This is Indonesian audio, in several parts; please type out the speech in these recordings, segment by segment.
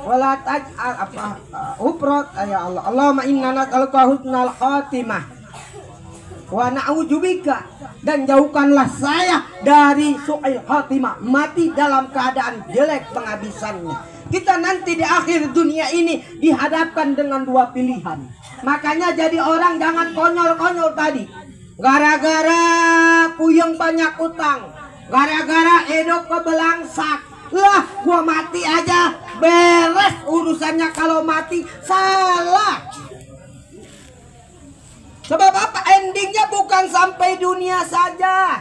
wala taj'al uprot ya Allah. Allahumma inna nas'aluka husnal khatimah wa na'udzubika, dan jauhkanlah saya dari su'il khatimah, mati dalam keadaan jelek penghabisannya. Kita nanti di akhir dunia ini dihadapkan dengan dua pilihan. Makanya jadi orang jangan konyol-konyol tadi. Gara-gara puyeng banyak utang, gara-gara edok kebelangsak, lah gua mati aja beres urusannya. Kalau mati salah. Sebab apa? Endingnya bukan sampai dunia saja.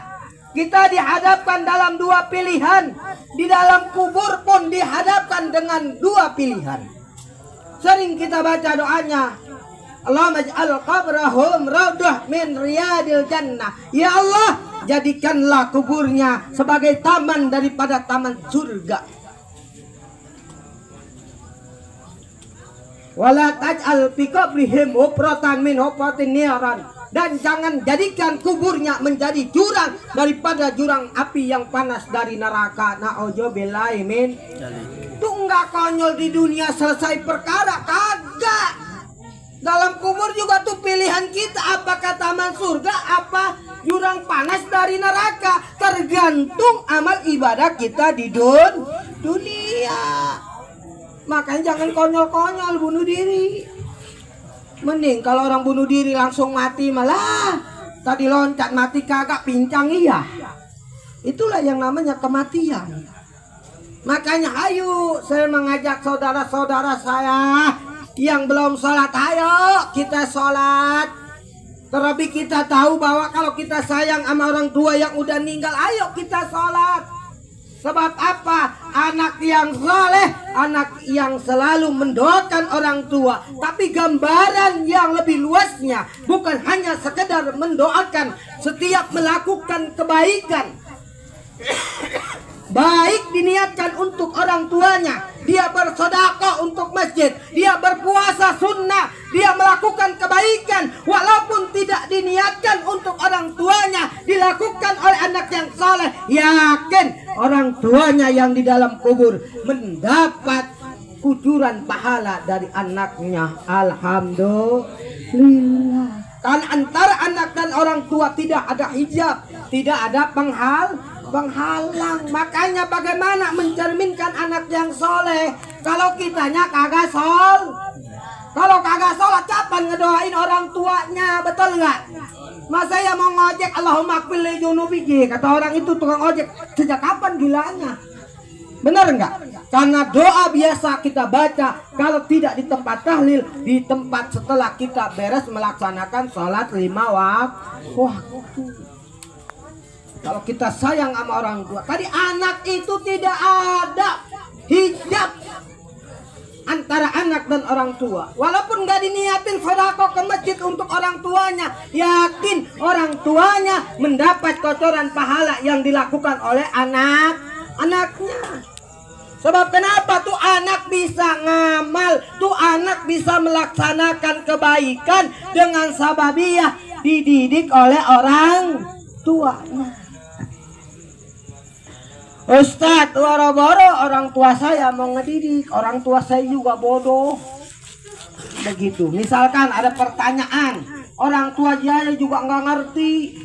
Kita dihadapkan dalam dua pilihan. Di dalam kubur pun dihadapkan dengan dua pilihan. Sering kita baca doanya, Allahumma ij'al qabrahum raudhah min riyadil jannah. Ya Allah, jadikanlah kuburnya sebagai taman daripada taman surga. Wala taj'al fi qabrihim hufratan min hufatin niran, dan jangan jadikan kuburnya menjadi jurang daripada jurang api yang panas dari neraka. Na'udzubillahi min. Itu enggak konyol di dunia selesai perkara, kagak. Dalam kubur juga tuh pilihan kita, apakah taman surga, apa jurang panas dari neraka. Tergantung amal ibadah kita di dunia. Makanya jangan konyol-konyol bunuh diri. Mending kalau orang bunuh diri langsung mati, malah tadi loncat mati kagak pincang, iya. Itulah yang namanya kematian. Makanya ayo saya mengajak saudara-saudara saya yang belum sholat, ayo kita sholat. Terlebih kita tahu bahwa kalau kita sayang sama orang tua yang udah meninggal, ayo kita sholat. Sebab apa? Anak yang saleh, anak yang selalu mendoakan orang tua. Tapi gambaran yang lebih luasnya bukan hanya sekedar mendoakan, setiap melakukan kebaikan baik diniatkan untuk orang tuanya, dia bersedekah untuk masjid, dia berpuasa sunnah, dia melakukan kebaikan walaupun tidak diniatkan untuk orang tuanya, dilakukan oleh anak yang saleh, yakin orang tuanya yang di dalam kubur mendapat kucuran pahala dari anaknya. Alhamdulillah. Karena antara anak dan orang tua tidak ada hijab, tidak ada penghalang. Makanya bagaimana mencerminkan anak yang soleh kalau kitanya kagak kalau kagak sholat, kapan ngedoain orang tuanya? Betul nggak? Masa ya mau ngojek Allahumma qfir li junubi, kata orang itu tukang ojek, sejak kapan gilanya? Benar nggak? Karena doa biasa kita baca kalau tidak di tempat tahlil, di tempat setelah kita beres melaksanakan sholat 5 waktu. Kalau kita sayang sama orang tua, tadi anak itu tidak ada hijab antara anak dan orang tua. Walaupun nggak diniatin sedekah ke masjid untuk orang tuanya, yakin orang tuanya mendapat kotoran pahala yang dilakukan oleh anaknya. Sebab kenapa tuh anak bisa ngamal, tuh anak bisa melaksanakan kebaikan dengan sababiyah dididik oleh orang tuanya. Ustadz, waro-waro orang tua saya mau ngedidik, orang tua saya juga bodoh. Begitu. Misalkan ada pertanyaan, orang tua dia juga nggak ngerti.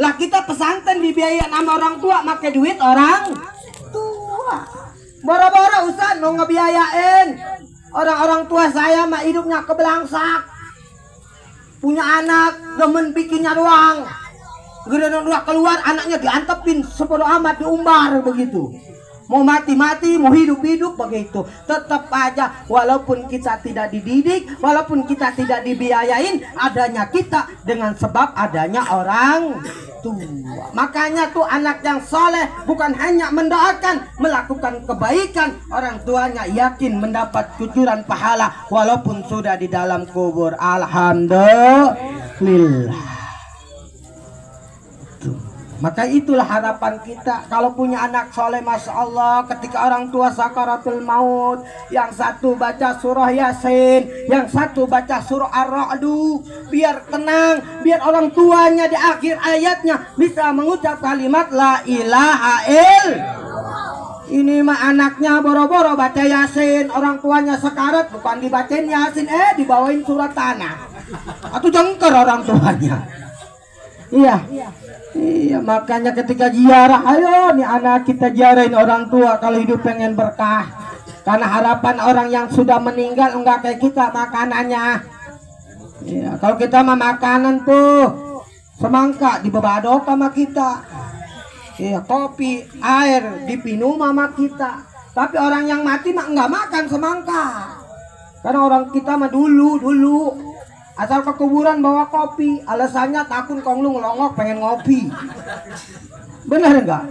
Lah kita pesantren dibiayain sama orang tua, pakai duit orang tua. Boro-boro Ustadz mau ngebiayain. Orang-orang tua saya mah hidupnya kebelangsak. Punya anak, demen bikinnya doang. Giliran udah keluar anaknya diantepin sebodoh amat, diumbar begitu. Mau mati-mati, mau hidup-hidup begitu. Tetap aja walaupun kita tidak dididik, walaupun kita tidak dibiayain, adanya kita dengan sebab adanya orang tua. Makanya tuh anak yang soleh bukan hanya mendoakan, melakukan kebaikan, orang tuanya yakin mendapat kucuran pahala walaupun sudah di dalam kubur. Alhamdulillah. Maka itulah harapan kita. Kalau punya anak soleh, masya Allah, ketika orang tua sakaratul maut, yang satu baca surah Yasin, yang satu baca surah Ar-Ra'du, biar tenang, biar orang tuanya di akhir ayatnya bisa mengucap kalimat la ilaha illallah. Ini mah anaknya boro-boro baca Yasin, orang tuanya sekarat, bukan dibacain Yasin, dibawain surat tanah. Atau jengker orang tuanya. Iya. Iya, makanya ketika ziarah, ayo nih anak kita ziarahin orang tua kalau hidup pengen berkah. Karena harapan orang yang sudah meninggal enggak kayak kita makanannya. Iya, kalau kita mah makanan tuh semangka dibebadok sama kita. Iya, kopi, air dipinum sama kita. Tapi orang yang mati mah enggak makan semangka. Karena orang kita mah dulu asal ke kuburan bawa kopi, alasannya takut konglung longok pengen ngopi. Benar enggak?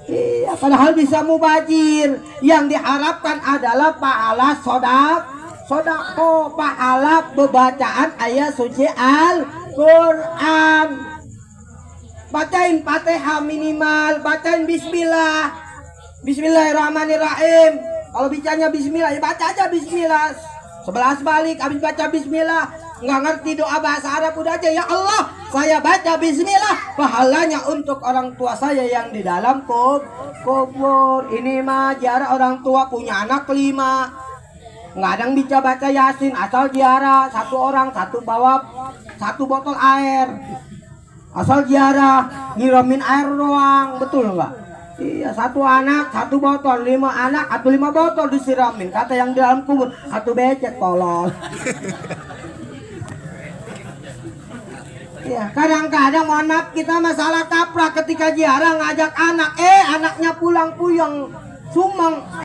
Iya, padahal bisa mubajir. Yang diharapkan adalah pahala sodako, pahala bacaan ayat suci Al-Quran. Bacain Fatihah minimal, bacain bismillah. Bismillahirrahmanirrahim. Kalau bicanya bismillah, ya baca aja bismillah. 11 balik, habis baca bismillah. Nggak ngerti doa bahasa Arab, udah aja, ya Allah, saya baca bismillah. Pahalanya untuk orang tua saya yang di dalam kubur. Ini mah ziarah orang tua punya anak 5. Nggak ada yang bisa baca Yasin, asal ziarah. 1 orang, 1 bawa 1 botol air. Asal ziarah ngiramin air doang, betul nggak? Iya, 1 anak 1 botol, 5 anak atau 5 botol disiramin. Kata yang di dalam kubur, 1 becek tolol. Ya, kadang-kadang mohon maaf kita masalah kaprah ketika ziarah ngajak anak, anaknya pulang puyeng, sumeng.